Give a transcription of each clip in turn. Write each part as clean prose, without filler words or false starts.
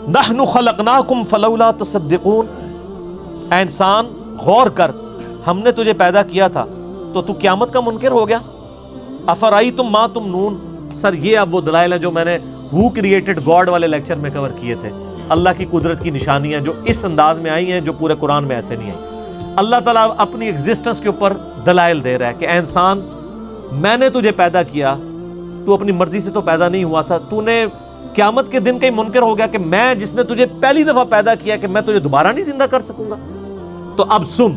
نحن خلقناکم فلولا تصدقون، اے انسان غور کر، ہم نے تجھے پیدا کیا تھا تو تو قیامت کا منکر ہو گیا؟ افرائیتم ما تمنون، سر یہ اب وہ دلائل ہیں جو میں نے ہو کریٹڈ گاڈ والے لیکچر میں کور کیے تھے، اللہ کی قدرت کی نشانیاں جو اس انداز میں آئی ہیں جو پورے قرآن میں ایسے نہیں آئی۔ اللہ تعالیٰ اپنی ایگزسٹنس کے اوپر دلائل دے رہا ہے کہ اے انسان میں نے تجھے پیدا کیا، تو اپنی مرضی سے تو پیدا نہیں ہوا تھا، تو نے قیامت کے دن کا ہی منکر ہو گیا کہ میں جس نے تجھے پہلی دفعہ پیدا کیا کہ میں تجھے دوبارہ نہیں زندہ کر سکوں گا؟ تو اب سن،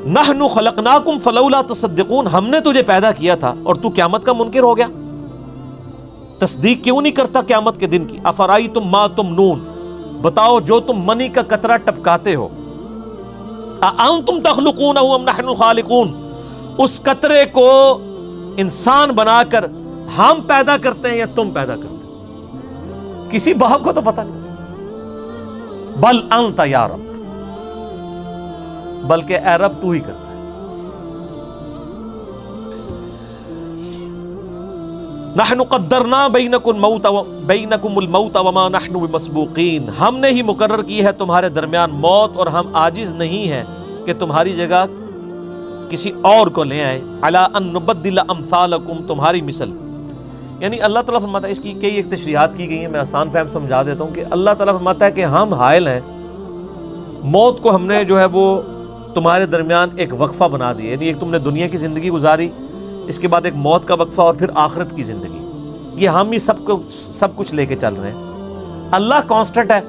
نحن خلقناکم فلولا تصدقون، ہم نے تجھے پیدا کیا تھا اور تو قیامت کا منکر ہو گیا، تصدیق کیوں نہیں کرتا قیامت کے دن کی؟ افرائیتم ما تمنون، بتاؤ جو تم منی کا قطرہ ٹپکاتے ہو، اانتم تخلقونہ ام نحن الخالقون، اس قطرے کو انسان بنا کر ہم پیدا کرتے ہیں یا تم پیدا کرتے ہو؟ کسی باپ کو تو پتہ نہیں، بل انت یا رب، بلکہ اے رب تو ہی کرتا ہے۔ نحن قدرنا بینکم الموت وما نحن بمسبوقین، ہم نے ہی مقرر کی ہے تمہارے درمیان موت اور ہم عاجز نہیں ہیں کہ تمہاری جگہ کسی اور کو لے آئے، علی ان نبدل امثالکم، تمہاری مثل۔ یعنی اللہ تعالیٰ فرماتا ہے، اس کی کئی ایک تشریحات کی گئی ہیں، میں آسان فہم سمجھا دیتا ہوں کہ اللہ تعالیٰ فرماتا ہے کہ ہم حائل ہیں، موت کو ہم نے جو ہے وہ تمہارے درمیان ایک وقفہ بنا دیا، یعنی ایک تم نے دنیا کی زندگی گزاری، اس کے بعد ایک موت کا وقفہ اور پھر آخرت کی زندگی، یہ ہم ہی سب کچھ لے کے چل رہے ہیں۔ اللہ کانسٹنٹ ہے،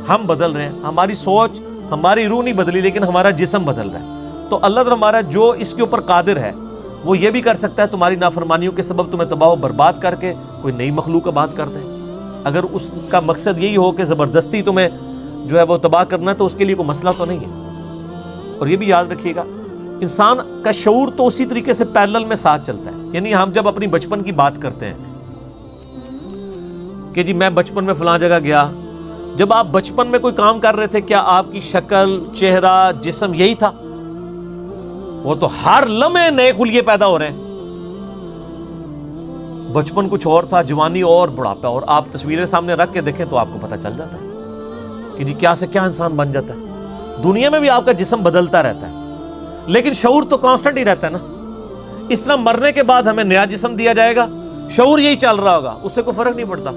ہم بدل رہے ہیں، ہماری سوچ ہماری روح نہیں بدلی لیکن ہمارا جسم بدل رہا ہے۔ تو اللہ تعالیٰ ہمارا جو اس کے اوپر قادر ہے وہ یہ بھی کر سکتا ہے تمہاری نافرمانیوں کے سبب تمہیں تباہ و برباد کر کے کوئی نئی مخلوق آباد کر دے، اگر اس کا مقصد یہی ہو کہ زبردستی تمہیں جو ہے وہ تباہ کرنا ہے تو اس کے لیے کوئی مسئلہ تو نہیں ہے۔ اور یہ بھی یاد رکھیے گا، انسان کا شعور تو اسی طریقے سے پیرلل میں ساتھ چلتا ہے، یعنی ہم جب اپنی بچپن کی بات کرتے ہیں کہ جی میں بچپن میں فلاں جگہ گیا، جب آپ بچپن میں کوئی کام کر رہے تھے کیا آپ کی شکل، چہرہ، جسم یہی تھا؟ وہ تو ہر لمحے نئے خلیے پیدا ہو رہے ہیں۔ بچپن کچھ اور تھا، جوانی اور بڑھاپا، اور آپ تصویریں سامنے رکھ کے دیکھیں تو آپ کو پتہ چل جاتا ہے کہ جی کیا سے کیا انسان بن جاتا ہے۔ دنیا میں بھی آپ کا جسم بدلتا رہتا ہے لیکن شعور تو کانسٹنٹ ہی رہتا ہے نا۔ اس طرح مرنے کے بعد ہمیں نیا جسم دیا جائے گا، شعور یہی چل رہا ہوگا، اس سے کوئی فرق نہیں پڑتا۔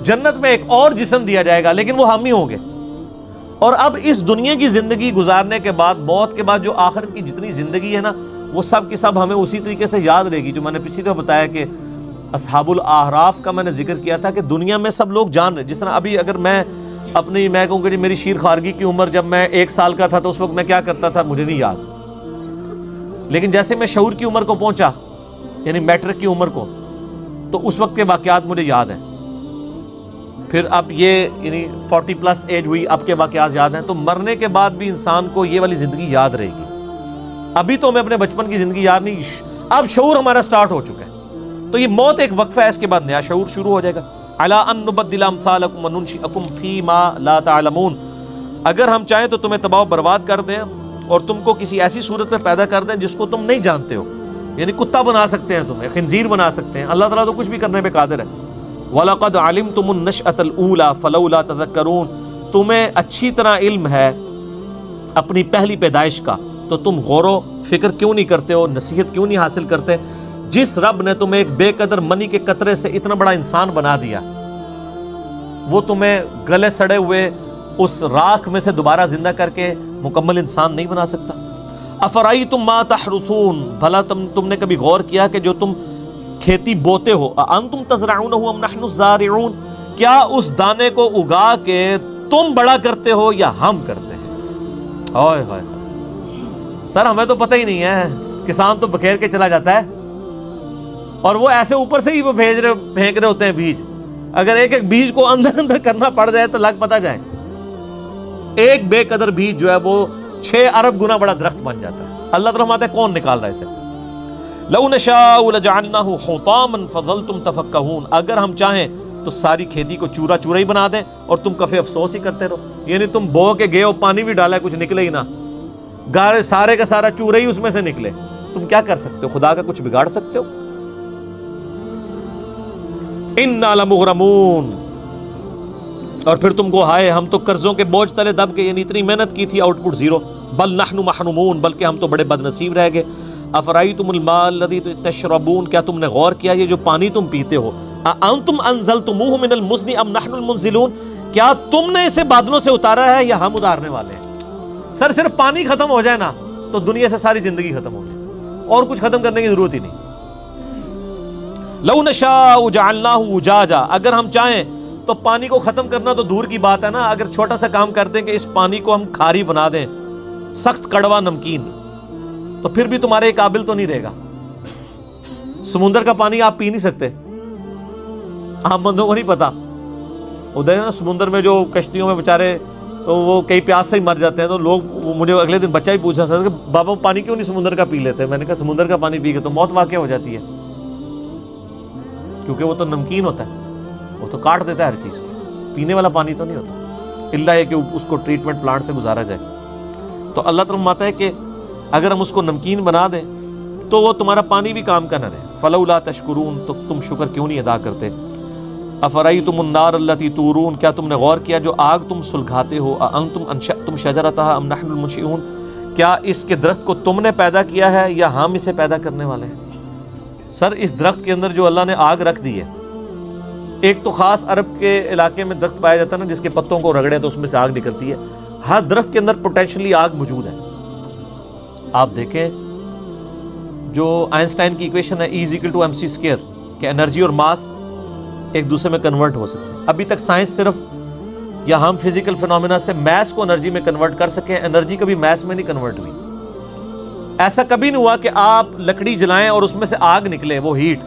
جنت میں ایک اور جسم دیا جائے گا لیکن وہ ہم ہی ہوں گے۔ اور اب اس دنیا کی زندگی گزارنے کے بعد، موت کے بعد جو آخرت کی جتنی زندگی ہے نا، وہ سب کی سب ہمیں اسی طریقے سے یاد رہے گی۔ جو میں نے پچھلی دفعہ بتایا کہ اصحاب الاعراف کا میں نے ذکر کیا تھا کہ دنیا میں سب لوگ جان رہے، جس طرح ابھی اگر میں کہوں کہ میری شیر خارگی کی عمر جب میں 1 سال کا تھا تو اس وقت میں کیا کرتا تھا مجھے نہیں یاد، لیکن جیسے میں شعور کی عمر کو پہنچا، یعنی میٹرک کی عمر کو، تو اس وقت کے واقعات مجھے یاد ہیں۔ پھر اب یہ یعنی 40+ ایج ہوئی، اب کے واقعات یاد ہیں۔ تو مرنے کے بعد بھی انسان کو یہ والی زندگی یاد رہے گی۔ ابھی تو ہمیں اپنے بچپن کی زندگی یاد نہیں، اب شعور ہمارا سٹارٹ ہو چکا ہے، تو یہ موت ایک وقفہ ہے، اس کے بعد نیا شعور شروع ہو جائے گا۔ الا ان نبدل امثالکم وننشئکم فیما لا تعلمون، اگر ہم چاہیں تو تمہیں تباہ و برباد کر دیں اور تم کو کسی ایسی صورت میں پیدا کر دیں جس کو تم نہیں جانتے ہو، یعنی کتا بنا سکتے ہیں تمہیں، خنزیر بنا سکتے ہیں، اللہ تعالیٰ تو کچھ بھی کرنے پہ قادر ہے۔ وَلَقَدْ عَلِمْتُمُ النَّشْأَةَ الْأُولَى فَلَوْلَا تَذَكَّرُونَ، تمہیں اچھی طرح علم ہے اپنی پہلی پیدائش کا، تو تم غور و فکر کیوں نہیں کرتے ہو، نصیحت کیوں نہیں حاصل کرتے؟ جس رب نے تمہیں ایک بے قدر منی کے قطرے سے اتنا بڑا انسان بنا دیا، وہ تمہیں گلے سڑے ہوئے اس راکھ میں سے دوبارہ زندہ کر کے مکمل انسان نہیں بنا سکتا؟ افرائیتم ما تحرثون، بھلا تم نے کبھی غور کیا کہ جو تم کھیتی بوتے ہو، انتم تزرعونہ ام نحن الزارعون، کیا اس دانے کو اگا کے تم بڑا کرتے ہو یا ہم کرتے ہیں؟ ہائے ہائے سر، ہمیں تو پتہ ہی نہیں ہے، کسان تو بکھیر کے چلا جاتا ہے اور وہ ایسے اوپر سے ہی وہ پھینک رہے ہوتے ہیں بیج، اگر ایک ایک بیج کو اندر کرنا پڑ جائے تو لگ پتہ جائے، ایک بے قدر بیج جو ہے وہ 6 ارب گنا بڑا درخت بن جاتا ہے۔ اللہ تعالیٰ فرماتا ہے کون نکال رہا ہے اسے؟ لَوْ نَشَاءُ لَجَعَلْنَاهُ حُطَامًا فَظَلْتُمْ تَفَكَّهُونَ، اگر ہم چاہیں تو ساری کھیتی کو چورا چورا ہی بنا دیں اور تم کفے افسوس ہی کرتے رہو، یعنی تم بو کے گئے ہو، پانی بھی ڈالا ہے، کچھ نکلے ہی نہ، گارے سارے کا سارا چورا ہی اس میں سے نکلے، تم کیا کر سکتے ہو؟ خدا کا کچھ بگاڑ سکتے ہو؟ اِنَّا لَمُغْرَمُونَ، اور پھر تم کو ہائے ہم تو قرضوں کے بوجھ تلے دب کے، یعنی اتنی محنت کی تھی، آؤٹ پٹ زیرو، بل نحن محرومون، بلکہ ہم تو بڑے بد نصیب رہ گئے۔ افرائیتم الماء الذی تشربون، کیا تم نے غور کیا یہ جو پانی تم پیتے ہو، اانتم انزلتموہ من المزن ام نحن المنزلون، کیا تم نے اسے بادلوں سے اتارا ہے یا ہم اتارنے والے ہیں؟ سر صرف پانی ختم ہو جائے نا تو دنیا سے ساری زندگی ختم ہو جائے، اور کچھ ختم کرنے کی ضرورت ہی نہیں۔ لو نشاء جعلناہ اجاجا، اگر ہم چاہیں تو پانی کو ختم کرنا تو دور کی بات ہے نا، اگر چھوٹا سا کام کر دیں کہ اس پانی کو ہم کھاری بنا دیں، سخت کڑوا نمکین، تو پھر بھی تمہارے قابل تو نہیں رہے گا۔ سمندر کا پانی آپ پی نہیں سکتے، عام بندوں کو نہیں پتا، ادھر نا سمندر میں جو کشتیوں میں بیچارے تو وہ کئی پیاس سے ہی مر جاتے ہیں، تو لوگ مجھے اگلے دن بچہ ہی پوچھا تھا کہ بابا پانی کیوں نہیں سمندر کا پی لیتے؟ میں نے کہا سمندر کا پانی پی کے تو موت واقع ہو جاتی ہے، کیونکہ وہ تو نمکین ہوتا ہے، وہ تو کاٹ دیتا ہے ہر چیز کو، پینے والا پانی تو نہیں ہوتا، الا یہ کہ اس کو ٹریٹمنٹ پلانٹ سے گزارا جائے۔ تو اللہ تعالیٰ فرماتا ہے کہ اگر ہم اس کو نمکین بنا دیں تو وہ تمہارا پانی بھی کام کا نہ رہے۔ فلولا تشکرون، تو تم شکر کیوں نہیں ادا کرتے؟ افرأیتم النار التی تورون، کیا تم نے غور کیا جو آگ تم سلگاتے ہو، اانتم انشأتم شجرتها ام نحن المنشئون، کیا اس کے درخت کو تم نے پیدا کیا ہے یا ہم اسے پیدا کرنے والے ہیں؟ سر اس درخت کے اندر جو اللہ نے آگ رکھ دی ہے، ایک تو خاص عرب کے علاقے میں درخت پایا جاتا ہے نا جس کے پتوں کو رگڑے تو اس میں سے آگ نکلتی ہے، ہر درخت کے اندر پوٹینشلی آگ موجود ہے۔ آپ دیکھیں جو آئنسٹائن کی ایکویشن ہے E=mc²، کہ انرجی اور ماس ایک دوسرے میں کنورٹ ہو سکتے ہیں، ابھی تک سائنس صرف یا ہم فزیکل فینومینا سے میس کو انرجی میں کنورٹ کر سکیں، انرجی کبھی میس میں نہیں کنورٹ ہوئی۔ ایسا کبھی نہیں ہوا کہ آپ لکڑی جلائیں اور اس میں سے آگ نکلے، وہ ہیٹ،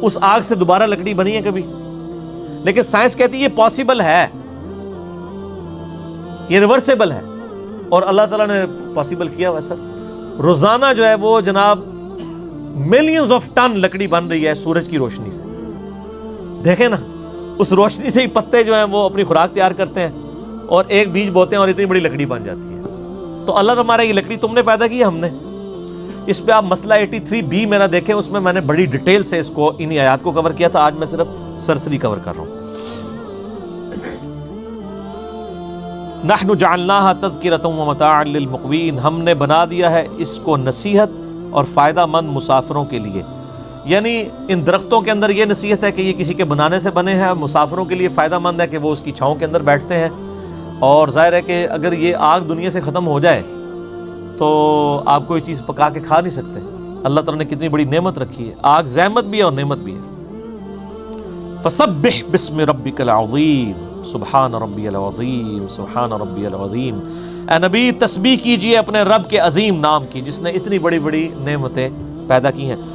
اس آگ سے دوبارہ لکڑی بنی ہے کبھی؟ لیکن سائنس کہتی ہے یہ پاسبل ہے، یہ ریورسیبل ہے، اور اللہ تعالیٰ نے پاسبل کیا ہوا ہے۔ سر روزانہ جو ہے وہ جناب ملینز آف ٹن لکڑی بن رہی ہے سورج کی روشنی سے، دیکھیں نا اس روشنی سے ہی پتے جو ہیں وہ اپنی خوراک تیار کرتے ہیں، اور ایک بیج بوتے ہیں اور اتنی بڑی لکڑی بن جاتی ہے۔ تو اللہ تمہارا یہ لکڑی تم نے پیدا کی ہے ہم نے؟ اس پہ آپ مسئلہ 83B میرا دیکھیں، اس میں میں نے بڑی ڈیٹیل سے اس کو انہی آیات کو کور کیا تھا، آج میں صرف سرسری کور کر رہا ہوں۔ نحن جعلناها تذکرۃ ومتاعا للمقوین، ہم نے بنا دیا ہے اس کو نصیحت اور فائدہ مند مسافروں کے لیے، یعنی ان درختوں کے اندر یہ نصیحت ہے کہ یہ کسی کے بنانے سے بنے ہیں، مسافروں کے لیے فائدہ مند ہے کہ وہ اس کی چھاؤں کے اندر بیٹھتے ہیں، اور ظاہر ہے کہ اگر یہ آگ دنیا سے ختم ہو جائے تو آپ کوئی چیز پکا کے کھا نہیں سکتے۔ اللہ تعالیٰ نے کتنی بڑی نعمت رکھی ہے، آگ زحمت بھی ہے اور نعمت بھی ہے۔ فسبح باسم ربک العظیم، سبحان ربی العظیم، سبحان ربی العظیم، اے نبی تسبیح کیجئے اپنے رب کے عظیم نام کی جس نے اتنی بڑی بڑی نعمتیں پیدا کی ہیں۔